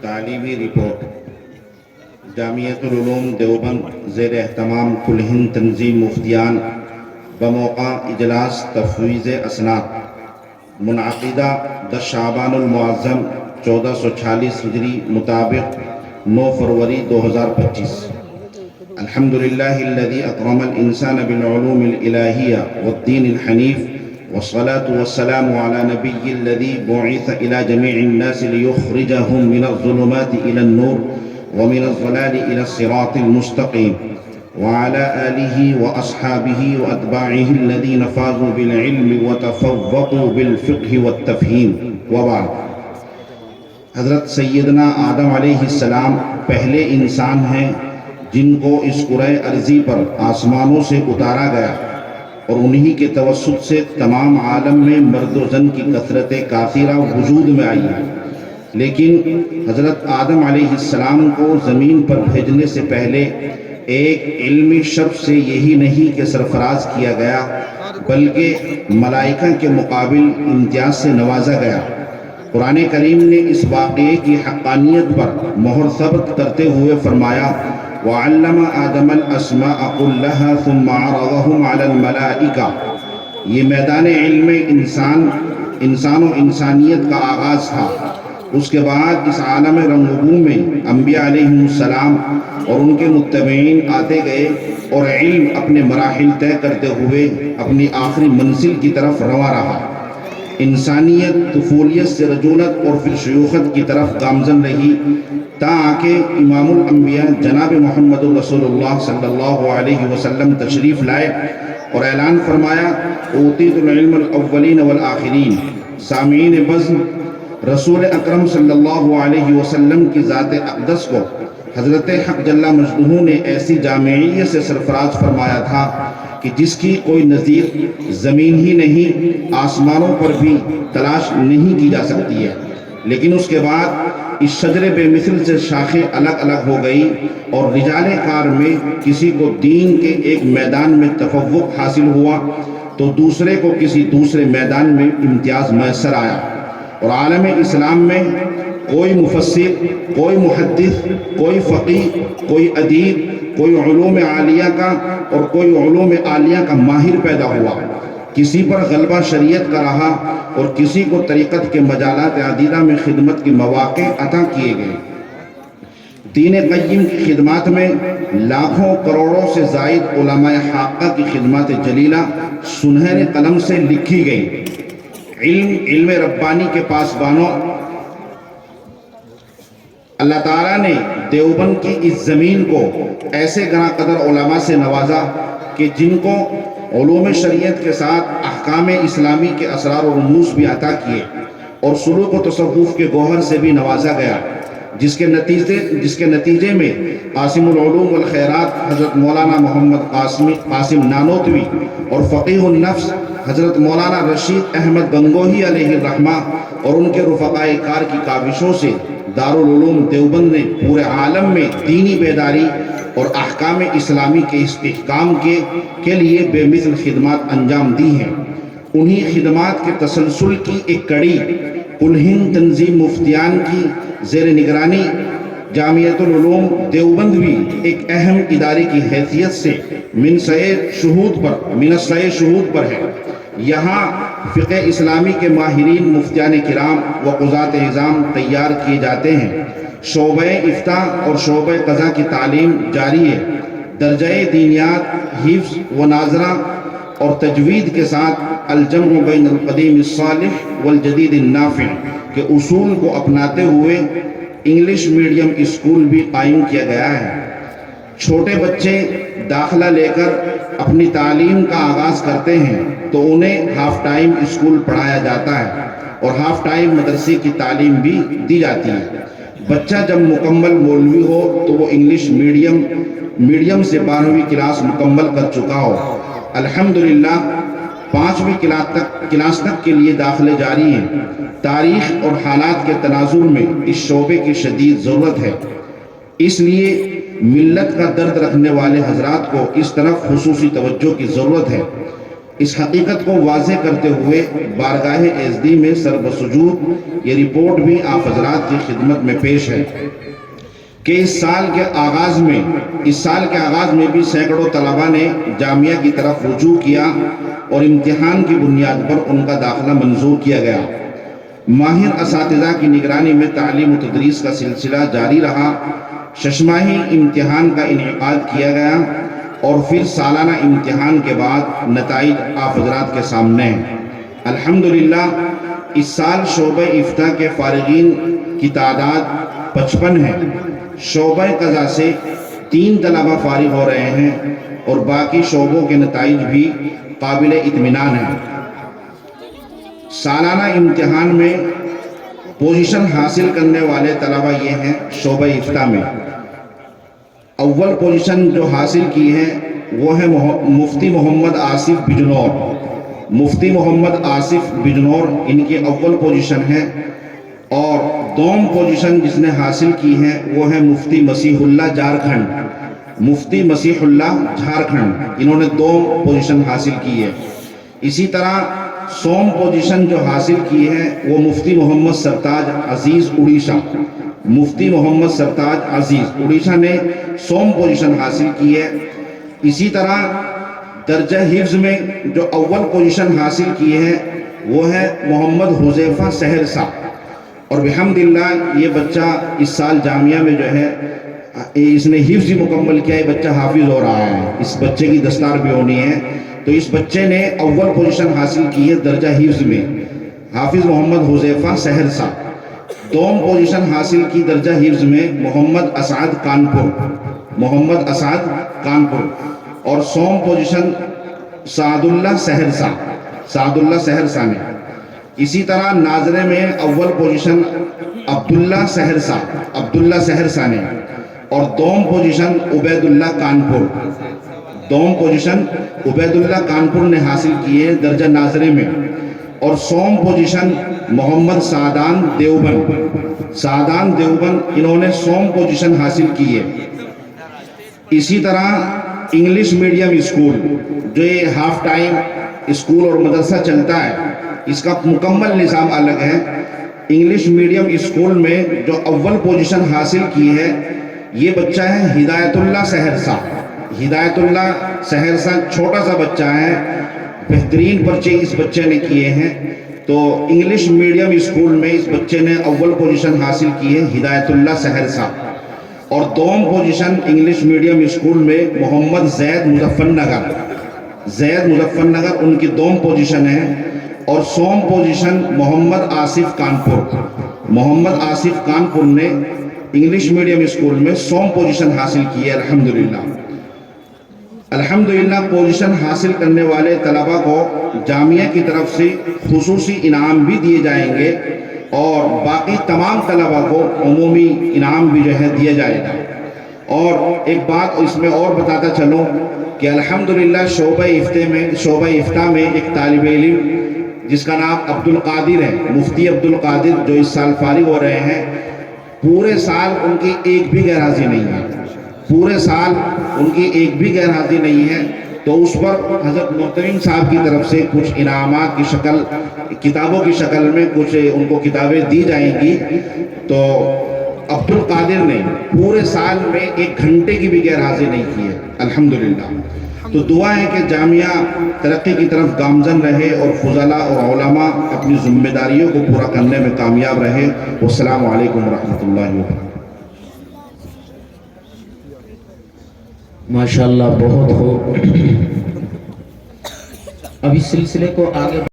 تعلیمی رپورٹ جامعۃ العلوم دیوبند زیر اہتمام کل ہند تنظیم مفتیان بموقع اجلاس تفویض اسناد منعقدہ 10 شعبان المعظم 1446 ہجری مطابق 9 فروری 2025 الحمدللہ الذی اکرم الانسان بالعلوم الالہیہ والدین الحنیف والصلاة والسلام على نبی الذی بعث الى جميع الناس ليخرجهم من الظلمات الى النور ومن الضلال الى الصراط المستقیم وعلى آلہ واصحابہ واتباعہ الذین فازوا بالعلم وتفوقوا بالفقہ والتفہیم وبعد۔ حضرت سیدنا آدم علیہ السلام پہلے انسان ہیں جن کو اس کرۂ ارضی پر آسمانوں سے اتارا گیا، اور انہی کے توسط سے تمام عالم میں مرد و زن کی کثرت کافرہ وجود میں آئی ہے۔ لیکن حضرت آدم علیہ السلام کو زمین پر بھیجنے سے پہلے ایک علمی شرف سے یہی نہیں کہ سرفراز کیا گیا، بلکہ ملائکہ کے مقابل امتیاز سے نوازا گیا۔ قرآن کریم نے اس واقعے کی حقانیت پر مہر ثبت کرتے ہوئے فرمایا وَعَلَّمَ آدَمَ الْأَسْمَاءَ كُلَّهَا ثُمَّ عَرَضَهُمْ عَلَى الْمَلَائِكَةِ۔ یہ میدان علم انسان و انسانیت کا آغاز تھا۔ اس کے بعد اس عالم رنگ و بو میں انبیاء علیہ السلام اور ان کے متبعین آتے گئے، اور علم اپنے مراحل طے کرتے ہوئے اپنی آخری منزل کی طرف رواں رہا۔ انسانیت طفولیت سے رجولت اور پھر شیوخت کی طرف گامزن رہی، تاکہ امام الانبیاء جناب محمد رسول اللہ صلی اللہ علیہ وسلم تشریف لائے اور اعلان فرمایا اوتیت العلم الاولین والآخرین۔ سامعین بزم، رسول اکرم صلی اللہ علیہ وسلم کی ذات اقدس کو حضرت حق جل مجدہ نے ایسی جامعیت سے سرفراز فرمایا تھا کہ جس کی کوئی نظیر زمین ہی نہیں آسمانوں پر بھی تلاش نہیں کی جا سکتی ہے۔ لیکن اس کے بعد اس شجر بے مثل سے شاخیں الگ الگ ہو گئی، اور رجال کار میں کسی کو دین کے ایک میدان میں تفوق حاصل ہوا تو دوسرے کو کسی دوسرے میدان میں امتیاز میسر آیا، اور عالم اسلام میں کوئی مفسر، کوئی محدث، کوئی فقیہ، کوئی ادیب، کوئی علوم عالیہ کا اور کوئی علوم عالیہ کا ماہر پیدا ہوا۔ کسی پر غلبہ شریعت کا رہا اور کسی کو طریقت کے مجالات عدیدہ میں خدمت کے مواقع عطا کیے گئے۔ دین قیم کی خدمات میں لاکھوں کروڑوں سے زائد علماء حاقہ کی خدمات جلیلہ سنہرے قلم سے لکھی گئی۔ علم ربانی کے پاسبانوں، اللہ تعالیٰ نے دیوبند کی اس زمین کو ایسے گراں قدر علماء سے نوازا کہ جن کو علوم شریعت کے ساتھ احکام اسلامی کے اسرار و رموز بھی عطا کیے، اور سلوک و تصوف کے گوہر سے بھی نوازا گیا، جس کے نتیجے میں قاسم العلوم والخیرات حضرت مولانا محمد قاسم نانوتوی اور فقیہ النفس حضرت مولانا رشید احمد گنگوہی علیہ الرحمہ اور ان کے رفقائے کار کی کاوشوں سے دارالعلوم دیوبند نے پورے عالم میں دینی بیداری اور احکام اسلامی کے استحکام کے لیے بے مثل خدمات انجام دی ہیں۔ انہی خدمات کے تسلسل کی ایک کڑی کل ہند تنظیم مفتیان کی زیر نگرانی جامعۃ العلوم دیوبند بھی ایک اہم ادارے کی حیثیت سے منصۂ شہود پر ہے۔ یہاں فقہ اسلامی کے ماہرین مفتیان کرام و قضات اعظام تیار کیے جاتے ہیں۔ شعبہ افتاء اور شعبہ قضاء کی تعلیم جاری ہے۔ درجہ دینیات، حفظ و ناظرہ اور تجوید کے ساتھ الجمع بین القدیم الصالح والجدید النافع کے اصول کو اپناتے ہوئے انگلش میڈیم اسکول بھی قائم کیا گیا ہے۔ چھوٹے بچے داخلہ لے کر اپنی تعلیم کا آغاز کرتے ہیں تو انہیں ہاف ٹائم اسکول پڑھایا جاتا ہے، اور ہاف ٹائم مدرسے کی تعلیم بھی دی جاتی ہے۔ بچہ جب مکمل مولوی ہو تو وہ انگلش میڈیم سے 12ویں کلاس مکمل کر چکا ہو۔ الحمدللہ 5ویں کلاس تک کے لیے داخلے جاری ہیں۔ تاریخ اور حالات کے تناظر میں اس شعبے کی شدید ضرورت ہے، اس لیے ملت کا درد رکھنے والے حضرات کو اس طرف خصوصی توجہ کی ضرورت ہے۔ اس حقیقت کو واضح کرتے ہوئے بارگاہ ایزدی میں سر بسجود یہ رپورٹ بھی آپ حضرات کی خدمت میں پیش ہے کہ اس سال کے آغاز میں بھی سینکڑوں طلباء نے جامعہ کی طرف رجوع کیا اور امتحان کی بنیاد پر ان کا داخلہ منظور کیا گیا۔ ماہر اساتذہ کی نگرانی میں تعلیم و تدریس کا سلسلہ جاری رہا، ششماہی امتحان کا انعقاد کیا گیا اور پھر سالانہ امتحان کے بعد نتائج آپ حضرات کے سامنے ہیں۔ الحمدللہ اس سال شعبہ افتاء کے فارغین کی تعداد 55 ہے۔ شعبہ قضاء سے 3 طلبہ فارغ ہو رہے ہیں اور باقی شعبوں کے نتائج بھی قابل اطمینان ہیں۔ سالانہ امتحان میں پوزیشن حاصل کرنے والے طلبہ یہ ہیں۔ شعبہ افتاء میں اول پوزیشن جو حاصل کی ہے وہ ہے مفتی محمد آصف بجنور۔ مفتی محمد آصف بجنور ان کی اول پوزیشن ہے، اور دوم پوزیشن جس نے حاصل کی ہے وہ ہے مفتی مسیح اللہ جھارکھنڈ۔ مفتی مسیح اللہ جھارکھنڈ انہوں نے دوم پوزیشن حاصل کی ہے۔ اسی طرح سوم پوزیشن جو حاصل کی ہے وہ مفتی محمد سرتاج عزیز اڑیسہ۔ مفتی محمد سرتاج عزیز اڑیسہ نے سوم پوزیشن حاصل کی ہے۔ اسی طرح درجہ حفظ میں جو اول پوزیشن حاصل کی ہے وہ ہے محمد حذیفہ سہرسہ، اور بحمداللہ یہ بچہ اس سال جامعہ میں جو ہے اس نے حفظ مکمل کیا، یہ بچہ حافظ ہو رہا ہے، اس بچے کی دستار بھی ہونی ہے۔ تو اس بچے نے اول پوزیشن حاصل کی ہے درجہ حفظ میں، حافظ محمد حذیفہ سہرسہ۔ دوم پوزیشن حاصل کی درجہ حفظ میں محمد اسعد کانپور، محمد اسعد کانپور، اور سوم پوزیشن سعد اللہ سہرسہ، سعد اللہ سہرسہ نے۔ اسی طرح ناظرے میں اول پوزیشن عبداللہ سہرسہ، عبداللہ سہرسہ نے، اور دوم پوزیشن عبید اللہ کانپور، دوم پوزیشن عبید اللہ کانپور نے حاصل کی ہے درجہ ناظرے میں، اور سوم پوزیشن محمد سعدان دیوبند، سعدان دیوبند انہوں نے سوم پوزیشن حاصل کی ہے۔ اسی طرح انگلش میڈیم اسکول جو یہ ہاف ٹائم اسکول اور مدرسہ چلتا ہے، اس کا مکمل نظام الگ ہے۔ انگلش میڈیم اسکول میں جو اول پوزیشن حاصل کی ہے یہ بچہ ہے ہدایت اللہ سہرسہ۔ ہدایت اللہ سہرسہ چھوٹا سا بچہ ہے، بہترین پرچے اس بچے نے کیے ہیں۔ تو انگلش میڈیم اسکول میں اس بچے نے اول پوزیشن حاصل کی ہے ہدایت اللہ سہرسہ، اور دوم پوزیشن انگلش میڈیم اسکول میں محمد زید مظفر نگر، زید مظفر نگر ان کی دوم پوزیشن ہے، اور سوم پوزیشن محمد آصف کانپور، محمد آصف کانپور نے انگلش میڈیم اسکول میں سوم پوزیشن حاصل کی ہے۔ الحمدللہ الحمدللہ پوزیشن حاصل کرنے والے طلبہ کو جامعہ کی طرف سے خصوصی انعام بھی دیے جائیں گے، اور باقی تمام طلبہ کو عمومی انعام بھی جو ہے دیا جائے گا۔ اور ایک بات اس میں اور بتاتا چلوں کہ الحمدللہ شعبہ افتاء میں ایک طالب علم جس کا نام عبدالقادر ہے، مفتی عبدالقادر، جو اس سال فارغ ہو رہے ہیں، پورے سال ان کی ایک بھی غیر حاضری نہیں ہے، پورے سال ان کی ایک بھی غیر حاضری نہیں ہے۔ تو اس پر حضرت محترم صاحب کی طرف سے کچھ انعامات کی شکل، کتابوں کی شکل میں کچھ ان کو کتابیں دی جائیں گی۔ تو عبدالقادر نے پورے سال میں 1 گھنٹے کی بھی غیر حاضری نہیں کی ہے، الحمدللہ۔ تو دعا ہے کہ جامعہ ترقی کی طرف گامزن رہے اور فضلاء اور علماء اپنی ذمہ داریوں کو پورا کرنے میں کامیاب رہے۔ والسلام علیکم ورحمۃ اللہ وبرکاتہ۔ ماشاءاللہ بہت ہو۔ اب اس سلسلے کو آگے